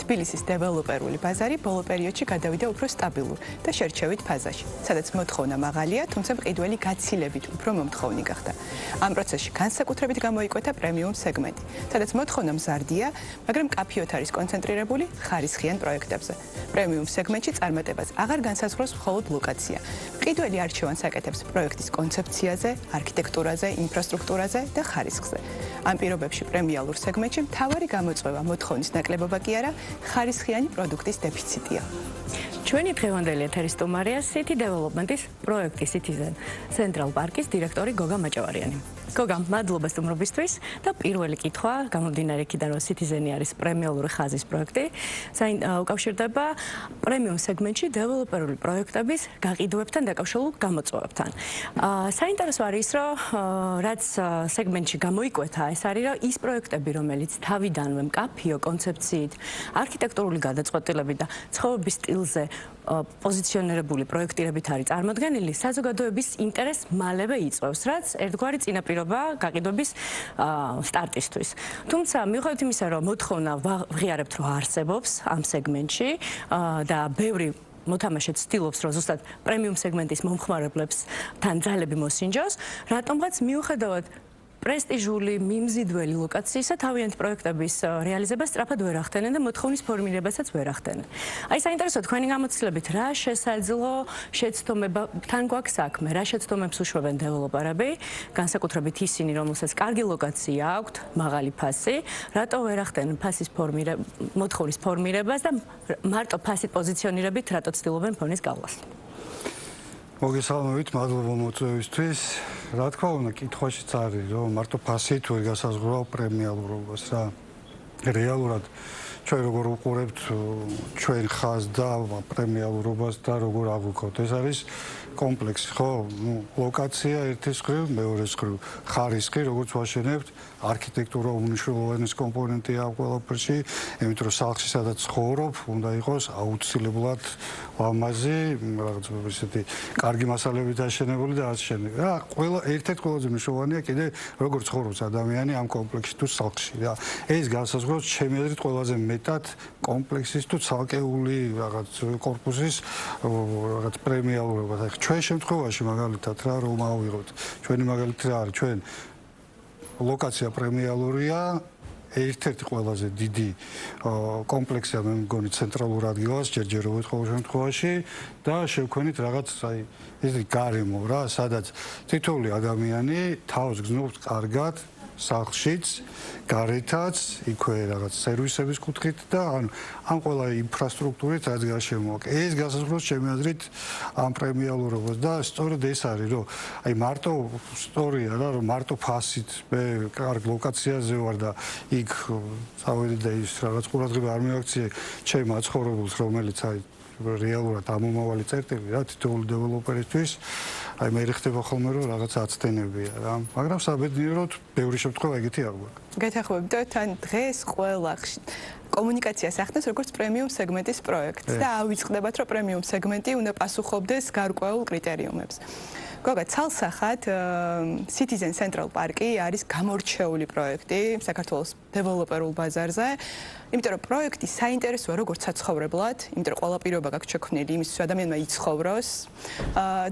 თბილისის დეველოპერული ბაზარი ბოლო პერიოდში გადავიდა უფრო სტაბილურ და შერჩევით ფაზაში, სადაც მოთხოვნა მაღალია, თუმცა მყიდველი გაცილებით უფრო მომთხოვნი გახდა. ამ პროცესში განსაკუთრებით გამოიკვეთა პრემიუმ სეგმენტი, სადაც მოთხოვნა მზარდია, მაგრამ კაფიოთ არის კონცენტრირებული ხარისხიან პროექტებზე. პრემიუმ სეგმენტში წარმატებას აღარ განსაზღვროს მხოლოდ ლოკაცია. მყიდველი არჩევანს აკეთებს პროექტის კონცეფციაზე, არქიტექტურაზე, ინფრასტრუქტურაზე და ხარისხზე. ამ პირობებში პრემიალურ სეგმენტში მთავარი გამოწვევა მოთხოვნის ნაკლებობა კი არა, ხარისხიანი პროდუქტის დეფიციტია. ჩვენი დღევანდელი ეთერის სტუმარია City Development-ის პროექტის Citizen Central Park-ის დირექტორი გოგა მაჭავარიანი. გოგა, მადლობა სტუმრობისთვის და პირველი კითხვა გამომდინარე იქიდან, რომ Citizen-ი არის პრემიალური ხაზის პროექტი, უკავშირდება პრემიუმ სეგმენტში დეველოპერული პროექტების გაყიდვებთან დაკავშირებულ გამოწვევებთან. საინტერესო არის, რომ რაც სეგმენტში გამოიკვეთა, ეს არის, რომ ის პროექტები, რომელიც თავიდანვე მკაფიო კონცეფციით, არქიტექტურული გადაწყვეტილებით და ცხოვრების სტილზე პოზიციონირებული პროექტირებით არის წარმოდგენილი, საზოგადოების ინტერესს მალევე იწვევს, რაც ერთგვარი წინაპირობა გაყიდვების სტარტისთვის. თუმცა, მიუხედავად იმისა, რომ მოთხოვნა ვღიარებთ, რომ არსებობს ამ სეგმენტში და ბევრი მოთამაშე ცდილობს, რომ ზუსტად პრემიუმ სეგმენტის მომხმარებლებთან ძალები მოსინჯოს, რატომღაც მიუხედავად პრესტიჟული, მიმზიდველი ლოკაციისა თავიანთი პროექტების რეალიზებას სწრაფად ვერ ახდენენ და მოთხოვნის ფორმირებასაც ვერ ახდენენ. აი საინტერესო თქვენი გამოცდილებით რა შესაძლო შეცდომებთან გვაქვს საქმე, რა შეცდომებს უშვებენ დეველოპერები, განსაკუთრებით ისინი, რომელსაც კარგი ლოკაცია აქვთ, მაღალი ფასი, რატო ვერ ახდენენ ფასის მოთხოვნის ფორმირებას და მარტო ფასით პოზიციონირებით რატო ცდილობენ ფონის გავლას? მოგესალმებით, მადლობა მოწვევისთვის. რა თქმა უნდა, კითხვაშიც არის, რომ მარტო ფასით ვერ გასაზღვრავ პრემიალურობას რა. რეალურად ჩვენ როგორ უყურებთ ჩვენ ხაზს და პრემიალურობას და როგორ აღვიქოთ. ეს არის კომპლექსი, ხო? ლოკაცია ერთის მხრივ, მეორეს მხრივ ხარისხი, როგორც ვაშენებთ, არქიტექტურა უმნიშვნელოვანესი კომპონენტია ამ ყველაფერში, იმიტომ რომ სახლში სადაც ცხოვრობ, უნდა იყოს აუცილებლად ლამაზი, რაღაც ისეთი კარგი მასალებით აშენებული და ასე შემდეგ. რა, ერთ-ერთი ყველაზე მნიშვნელოვანია კიდე როგორ ცხოვრობს ადამიანი ამ კომპლექსში თუ სახლში რა. ეს განსაზღვრავს ჩემი აზრით ყველაზე მეტად კომპლექსის თუ ცალკეული რაღაც კორპუსის რაღაც პრემიალურობა. ჩვენ შემთხვევაში მაგალითად რა რომ ავიღოთ, ჩვენი მაგალითი რა არის, ჩვენ ლოკაცია პრემიალურია, ერთ-ერთი ყველაზე დიდი კომპლექსია მე მგონი ცენტრალურ ადგილას, ჯერჯერობით ყოველ შემთხვევაში და შევქმნით რაღაც აი ესე გარემო რა, სადაც თითოეული ადამიანი თავს გზნობს კარგად სახლშიც, გარეთაც, იქვე რაღაც სერვისების კუთხით და ამ ყველა ინფრასტრუქტურით რაც გარშემო. ეს განსაზღვრავს ჩემი აზრით ამ პრემიალურობას და სწორედ ეს არის, რომ აი მარტო ისტორია რა, რომ მარტო ფასით მე კარგ ლოკაციაზე ვარ და იქ წავედი და ის რაღაც ყურადღება არ მივაქციე ჩემ მაცხოვრებელს, რომელიც აი რეალურად ამომავალი წერტილი რა თითოეული დეველოპერისთვის აი მე ხდება ხოლმე რომ რაღაც აცდენებია რა მაგრამ საბედნიეროდ ბევრი შემთხვევა ეგეთი არ გვაქვს. გეთახმებით და თან დღეს ყველა კომუნიკაციას ახდენს როგორც პრემიუმ სეგმენტის პროექტს და ავიწყდებათ რომ პრემიუმ სეგმენტი უნდა პასუხობდეს გარკვეულ კრიტერიუმებს. გოგა, ცალსახად Citizen Central Park-ი არის გამორჩეული პროექტი საქართველოს დეველოპერულ ბაზარზე. იმიტომ რომ პროექტი საინტერესოა როგორც საცხოვრებლად, იმიტომ რომ ყველა პირობა გაქვს შექმნილი იმისთვის, რომ ადამიანმა იცხოვროს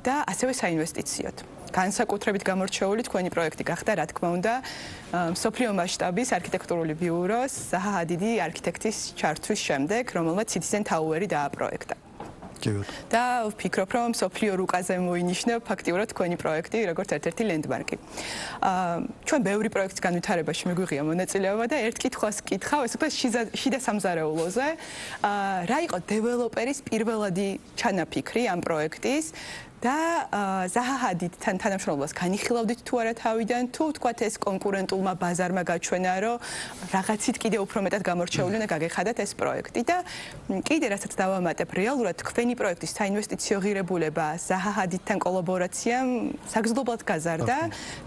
და ასევე საინვესტიციოდ. განსაკუთრებით გამორჩეული თქვენი პროექტი გახდა, რა თქმა უნდა, მსოფლიო მასშტაბის არქიტექტურული ბიუროს ზაჰა ჰადიდი არქიტექტის ჩართვის შემდეგ, რომელმაც Citizen Tower-ი დააპროექტა. და ვფიქრობ, რომ მსოფლიო რუკაზე მოინიშნა ფაქტიურად თქვენი პროექტი, როგორც ერთ-ერთი ლენდმარკი. ჩვენ ბევრი პროექტის განვითარებაში მიგვიღია მონაწილეობა და ერთ კითხვას კითხავ, ეს უკვე შიდა სამზარეულოზე. რა იყო დეველოპერის პირველადი ჩანაფიქრი ამ პროექტის და ზაჰა ჰადიდთან თანამშრომლობას განიხილავდით თუ არა თავიდან, თუ თქვათ ეს კონკურენტულმა ბაზარმა გაჩვენა, რომ რაღაცით კიდე უფრო მეტად გამორჩეული უნდა გაგეხადათ ეს პროექტი და კიდე რასაც დავამატებ, რეალურად თქვენი პროექტის საინვესტიციო ღირებულება ზაჰა ჰადიდთან კოლაბორაციამ საგრძნობლად გაზარდა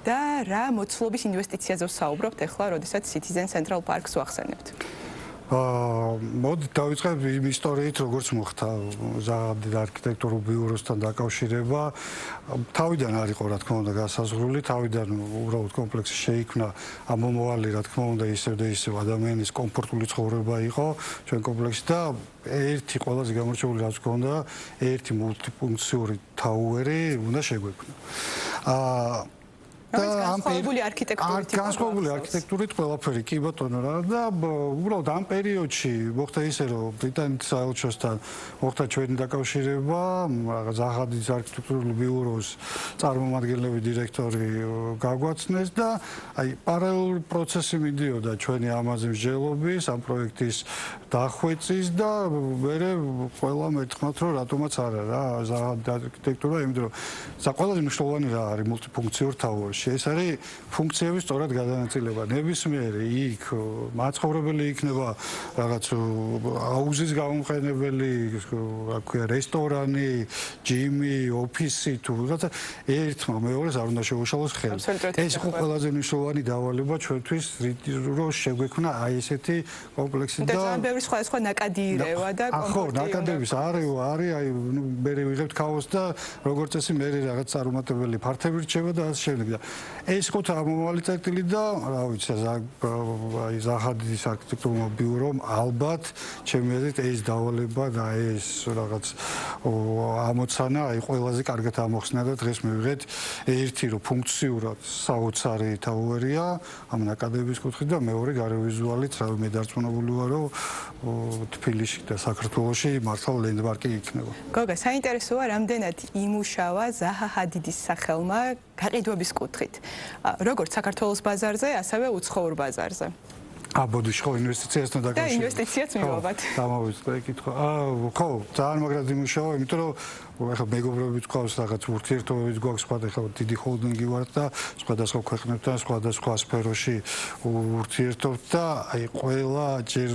და რა მოცულობის ინვესტიციაზე ვსაუბრობთ ახლა, როდესაც Citizen Central Park-ს ვახსენებთ. მოდი დავიწყებ იმ ისტორიით, როგორც მოხდა ზაღადი არქიტექტურულ ბიუროსთან დაკავშირება. თავიდან არ იყო, რა თქმა უნდა, გასაზღვრული, თავიდან უბრალოდ კომპლექსი შეიქმნა ამ მომავალი, რა თქმა უნდა, ისევ და ისევ ადამიანის კომფორტული ცხოვრება იყო ჩვენ კომპლექსში და ერთი ყველაზე გამორჩეული რაც გქონდა, ერთი მულტიფუნქციური თაუერი უნდა შეგვექმნა. განსხვავებული არქიტექტურით ყველაფერი კი ბატონო რა და უბრალოდ ამ პერიოდში მოხდა ისე რომ ბრიტანეთის საელჩოსთან მოხდა ჩვენი დაკავშირება ზაღადის არქიტექტურული ბიუროს წარმომადგენლები დირექტორი გაგვაცნეს და აი პარალელური პროცესი მიდიოდა ჩვენი ამაზე მსჯელობის ამ პროექტის დახვეწის და მერე ყველა მეთქმათ რომ რატომაც არა რა ზაღადის არქიტექტურა იმიტომ რომ ყველაზე მნიშვნელოვანი რა არის მულტიფუნქციურ თაუერში ეს არის ფუნქციების სწორად გადანაწილება. ნებისმიერი იქ მაცხოვრებელი იქნება რაღაც აუზის გამომყენებელი, რა ქვია, რესტორანი, ჯიმი, ოფისი თუ რაღაცა ერთმა მეორეს არ უნდა შეუშალოს ხელი. ეს იყო ყველაზე მნიშვნელოვანი დავალება ჩვენთვის, რომ შეგვექმნა აი ესეთი კომპლექსი და ძალიან ბევრი სხვა ნაკადი ირევა და კომფორტი. ხო, ნაკადების არის, აი მე ვიღებთ ქაოსს და როგორც წესი მე რაღაც წარუმატებელი ფართები რჩება და ასე შემდეგ და ეს იყო ამომავალი წერტილი და რა ვიცი აი ზაღადის არქიტექტურულ ბიურომ ალბათ ჩემი აზრით ეს დავალება და ეს რაღაც ამოცანა აი ყველაზე კარგად ამოხსნა და დღეს მივიღეთ ერთი რომ ფუნქციურად საოცარი თაუერია ამ ნაკადების კუთხით და მეორე გარევიზუალით რა მე დარწმუნებული ვარ რომ თბილისში და საქართველოში მართლა ლენდმარკი იქნება. გოგა, საინტერესოა რამდენად იმუშავა ზაჰა ჰადიდის სახელმა გაყიდვების კუთხით. როგორც საქართველოს ბაზარზე, ასევე უცხოურ ბაზარზე. ბოდიში ხო ინვესტიციასთან დაკავშირებით. და ინვესტიციაც მივავათ. დამოვიწყე კითხვა. ხო, ძალიან მაგრად იმუშავა, იმიტომ რომ ეხლა მეგობრებიც ყავს რაღაც ურთიერთობებიც გვაქვს სხვადასხვა დიდი ჰოლდინგი ვართ და სხვადასხვა ქვეყნებთან სხვადასხვა სფეროში ურთიერთობთ და აი ყველა ჯერ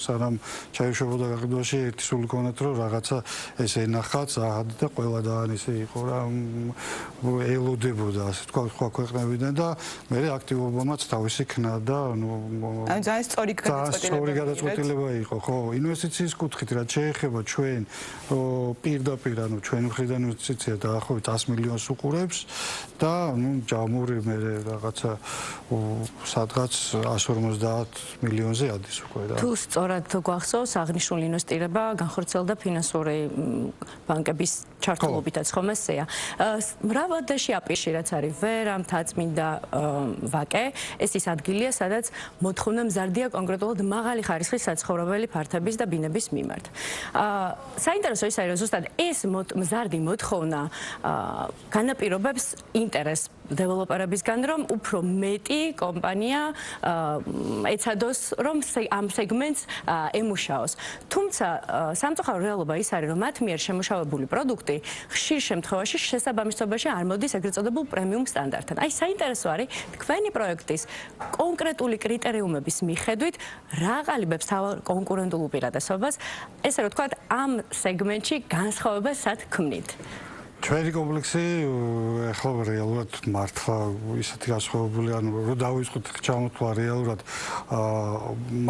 სანამ ჩაეშვებოდა გაყიდვაში ერთი სული ქონათ რომ რაღაცა ეს ენახათ ზაღადი და ყველა ძალიან ისე იყო რა ელოდებოდა ასე თქვა სხვა ქვეყნებიდან და მე აქტივობამაც თავისი ქნა და ანუ ძალიან სწორი გადაწყვეტილება იყო ხო ინვესტიციის კუთხით რაც შეეხება ჩვენ პირდაპირ ჩვენი მხრიდან ინვესტიცია დაახლოებით 100 მილიონს უყურებს და ჯამური მე რაღაცა სადღაც 150 მილიონზე ადის უკვე და თუ სწორად გვახსოვს აღნიშნული ინვესტირება განხორციელდა ფინანსური ბანკების ჩართულობითაც ხომ ესეა მრავალდაში აპირში რაც არის ვერა მთაწმინდა ვაკე ეს ის ადგილია სადაც მოთხოვნა მზარდია კონკრეტულად მაღალი ხარისხის საცხოვრებელი ფართების და ბინების მიმართ საინტერესო ის არის რომ ზუსტად ეს მზარდი მოთხოვნა განაპირობებს ინტერესს დეველოპერებისგან რომ უფრო მეტი კომპანია ეცადოს რომ ამ სეგმენტს ემუშაოს. თუმცა სამწუხარო რეალობა ის არის რომ მათ მიერ შემუშავებული პროდუქტი ხშირ შემთხვევაში შესაბამისობაში არ მოდის ეგრეთ წოდებულ პრემიუმ სტანდარტთან. აი საინტერესო არის თქვენი პროექტის კონკრეტული კრიტერიუმების მიხედვით რა ყალიბებს თავად კონკურენტულ უპირატესობას ესე რომ თქვა ამ სეგმენტში განსხვავებას სად ქმნით? ჩვენი კომპლექსი ახლა რეალურად მართლა ისეთი განსხვავებული ანუ რომ დავიწყოთ ჩამოთვლა რეალურად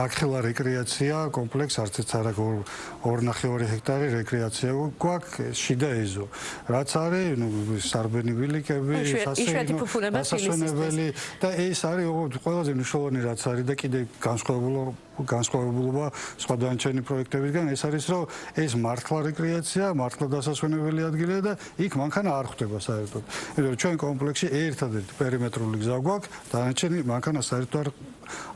მაგხელა რეკრეაცია კომპლექს არც ერთ არა 2.5 ჰექტარი რეკრეაცია გვაქვს შიდა ეზო რაც არის სარბენი ბილიკები სასწავლებელი და ეს არის ყველაზე მნიშვნელოვანი რაც არის და კიდე განსხვავებულობა სხვა დანარჩენი პროექტებისგან ეს არის რომ ეს მართლა რეკრეაცია მართლა დასასვენებელი ადგილია და იქ მანქანა არ ხვდება საერთოდ. იმიტომ რომ ჩვენ კომპლექსში ერთადერთი პერიმეტრული გზა გვაქვს, დანარჩენი მანქანა საერთოდ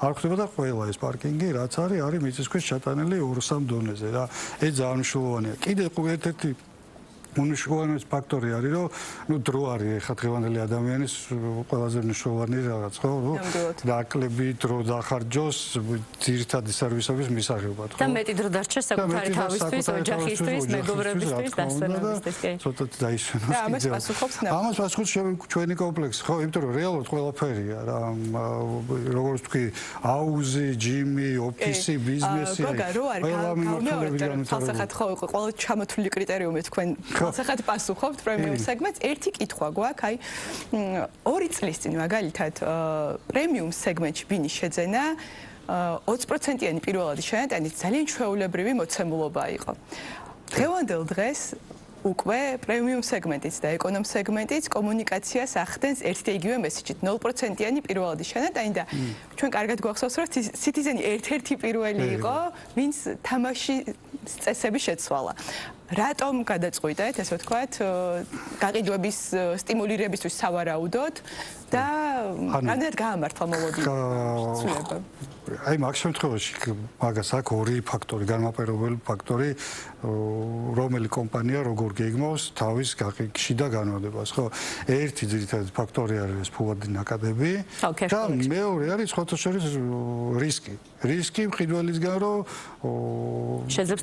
არ ხვდება და ყველა ეს პარკინგი რაც არის მიწისქვეშ ჩატანილი 2-3 დონეზე რა. ეს ძალიან მნიშვნელოვანია. კიდე ერთ-ერთი უნიშნავი ფაქტორი არის რომ დრო არის ხა დღევანდელი ადამიანის ყველაზე მნიშვნელოვანი რაღაც ხო დაკლები დრო დახარჯოს ძირითადი სერვისების მისაღებად ხო და მეტი დრო დარჩეს საკუთარი თავისთვის ოჯახისთვის მეგობრებისთვის დასვენებისთვის კი ცოტა დაისვენოს და ამას პასუხობს ამას პასუხობს ჩვენი კომპლექსი ხო იმიტომ რომ რეალურად ყველაფერია რა როგორც თქვი აუზი ჯიმი ოფისი ბიზნესი ყველა მიმართულებიდან თალსახად ხო ყველა ჩამოთვლილი კრიტერიუმი თქვენ სახათ პასუხობთ პრემიუმ სეგმენტს. ერთი კითხვა გვაქვს, აი 2 წლის წინ მაგალითად პრემიუმ სეგმენტში ბინის შეძენა 20%-იანი პირველადი შენატანი ძალიან ჩვეულებრივი მოცემულობა იყო. დღევანდელ დღეს უკვე პრემიუმ სეგმენტიც და ეკონომ სეგმენტიც კომუნიკაციას ახდენს ერთი იგივე მესიჯით 0%-იანი პირველადი შენატანი და ჩვენ კარგად გვახსოვს რომ Citizen ერთ-ერთი პირველი იყო ვინც თამაშის წესები შეცვალა. რატომ გადაწყვიტეთ ესე ვთქვათ გაყიდვების სტიმულირებისთვის სავარაუდოდ და რანაირად გაამართლა მოლოდინი? აი მაგ შემთხვევაში მაგას აქვს ორი ფაქტორი, განმაპირობებელი ფაქტორი, რომელი კომპანია როგორ გეგმავს თავის შიდა განმავლობას, ხო? ერთი ძირითადი ფაქტორი არის ფულადი ნაკადები და მეორე არის ხოთოშორის რისკი. რისკი მყიდველისგან რომ შეძლებს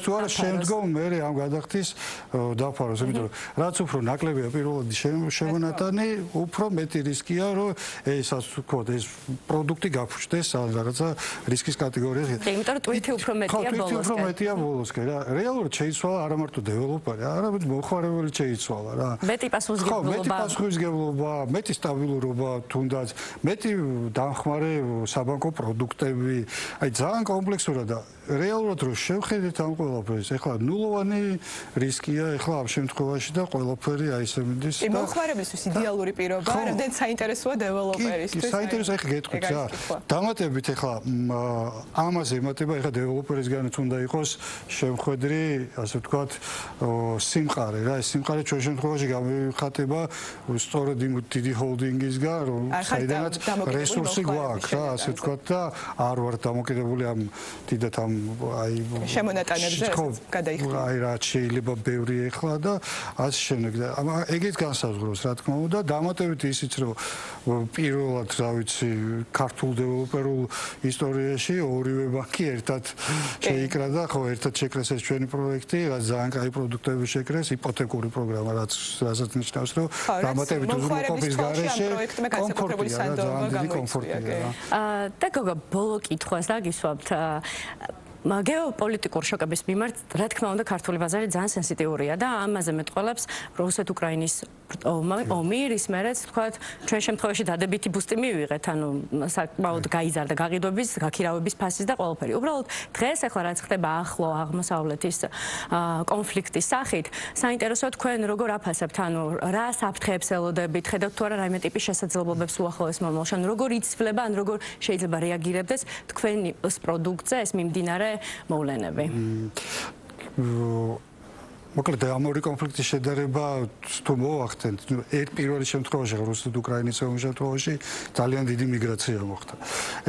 თუ არა შემდგომ მე ამ გადახდის დაფაროს, იმიტომ რომ რაც უფრო ნაკლებია პირველადი შემონატანი, უფრო მეტი რისკია რომ ეს ასე ვთქვათ, ეს პროდუქტი გაფუჭდეს რაღაცა რისკის კატეგორიაზე. იმიტომ რომ ტვირთი უფრო მეტია ბოლოსკენ. ტვირთი უფრო მეტია ბოლოსკენ რა. რეალურად შეიცვალა არა მარტო დეველოპერი, არამედ მოხმარებელი შეიცვალა რა. მეტი პასუხისმგებლობა. მეტი პასუხისმგებლობა, მეტი სტაბილურობა, თუნდაც მეტი დამხმარე საბანკო პროდუქტები. აი ძალიან კომპლექსურა და რეალურად რო შევხედეთ ამ ყველაფერს, ეხლა ნულოვანი რისკია ეხლა ამ შემთხვევაში და ყველაფერი აი ესე მიდის და მოხმარებლისთვის იდეალური პირობა, რამდენ საინტერესოა დეველოპერისთვის. საინტერესო ეხლა გეტყვით რა. დამატებით ეხლა ამაზე ემატება ეხლა დეველოპერისგანაც უნდა იყოს შემხედრი, ასე ვთქვათ, სიმყარე რა. ეს სიმყარე ჩვენ შემთხვევაში გამოვიხატება სწორედ იმ დიდი ჰოლდინგისგან, რომ საიდანაც რესურსი გვაქვს რა, ასე ვთქვათ და არ ვარ დამოკიდებული ამ დიდად ამ აი შემონატანებზე გადაიხდა. აი რა შეიძლება ბევრი ეხლა და ასე შემდეგ და ეგეც განსაზღვროს რა თქმა უნდა დამატებით ისიც რომ პირველად რა ვიცი ქართულ დეველოპერულ ისტორიაში ორივე ბანკი ერთად შეიკრა და ხო ერთად შეკრეს ეს ჩვენი პროექტი რაც ძალიან კაი პროდუქტები შეკრეს იპოთეკური პროგრამა რასაც ნიშნავს რომ დამატებით უზრუნველყოფის გარეშე კომფორტია და გოგო ბოლო კითხვას დაგისვამთ გეოპოლიტიკურ შოკების მიმართ, რა თქმა უნდა, ქართული ბაზარი ძალიან სენსიტიურია და ამაზე მეტყველებს რუსეთ-უკრაინის ომი, რის მერეც, თქვათ, ჩვენ შემთხვევაში დადებითი ბუსტი მივიღეთ, ანუ საკმაოდ გაიზარდა გაყიდვების, გაქირავების ფასის და ყველაფერი. უბრალოდ დღეს ახლა რაც ხდება ახლო აღმოსავლეთის კონფლიქტის სახით, საინტერესოა თქვენ როგორ აფასებთ, ანუ რა საფრთხეებს ელოდებით, ხედავთ თუ არა რაიმე ტიპის შესაძლებლობებს უახლოეს მომავალში, ანუ როგორ იცვლება, ან როგორ შეიძლება რეაგირებდეს თქვენი პროდუქტზე ეს მიმდინარე მოვლენები. მოკლედ ამ ორი კონფლიქტის შედარება თუ მოვახდენთ, ერთ პირველი შემთხვევაში რუსეთ-უკრაინის ომის შემთხვევაში ძალიან დიდი მიგრაცია მოხდა.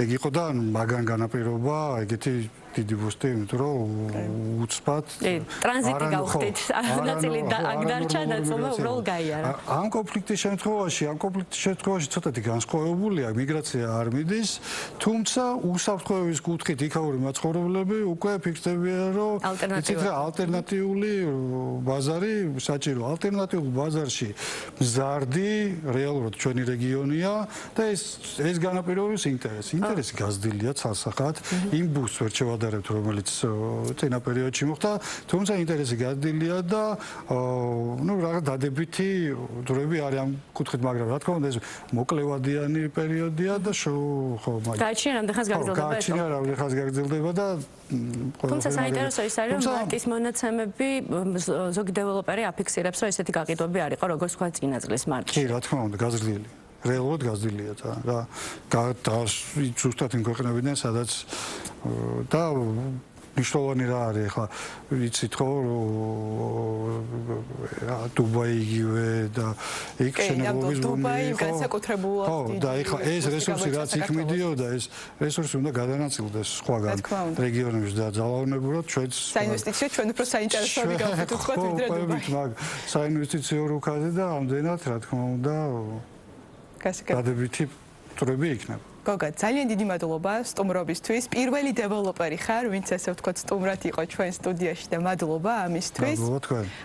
ეგ იყო და მაგან განაპირობა ეგეთი დიდი ბუსტი, იმიტომ რომ უცბად ტრანზიტი გავხდით, ნაწილი აგდარჩა, ნაწილი უბრალოდ გაიარა. ამ კონფლიქტის შემთხვევაში ცოტათი განსხვავებულია, მიგრაცია არ მიდის, თუმცა უსაფრთხოების კუთხით იქაური მაცხოვრებლები უკვე ფიქსდებიან, რომ იცით რა ალტერნატიული ბაზარი საჭირო. ალტერნატიულ ბაზარში მზარდი რეალურად ჩვენი რეგიონია და ეს განაპირობებს ინტერესი. ინტერესი გაზრდილია ცალსახად, იმ ბუსტს ვერ შევადარებთ, რომელიც წინა პერიოდში მოხდა, თუმცა ინტერესი გაზრდილია და ნუ რაღაც დადებითი დროები არის ამ კუთხით, მაგრამ რა თქმა უნდა ეს მოკლევადიანი პერიოდია და ხო გააჩნია რამდენ ხანს გაგრძელდება და თუმცა საინტერესო ის არის, რომ ბანკის მონაცემები ზოგი დეველოპერი აფიქსირებს, რომ ესეთი გაყიდვები არ იყო, როგორც თქვა წინა წლის მარტში. კი, რა თქმა უნდა, გაზრდილი. რეალურად გაზრდილია და ზუსტად იმ ქვეყნებიდან, სადაც და მნიშვნელოვანი რა არის ახლა ვიცით ხო დუბაი იგივე და იქ შენებობის დუბაი განსაკუთრებულად დიდი და ახლა ეს რესურსი რაც იქ მიდიოდა ეს რესურსი უნდა გადანაწილდეს სხვაგან რეგიონებში და ძალაუნებურად ჩვენს საინვესტიციო ჩვენ უფრო საინტერესოები გავხდით თქვა ვიდრე დუბაი მაგ საინვესტიციო რუკაზე და ამდენად რა თქმა უნდა დადებითი წვრები იქნება. გოგა, ძალიან დიდი მადლობა სტუმრობისთვის. პირველი დეველოპერი ხარ, ვინც ესე ვთქვათ სტუმრად იყო ჩვენ სტუდიაში და მადლობა ამისთვის. მადლობა თქვენ.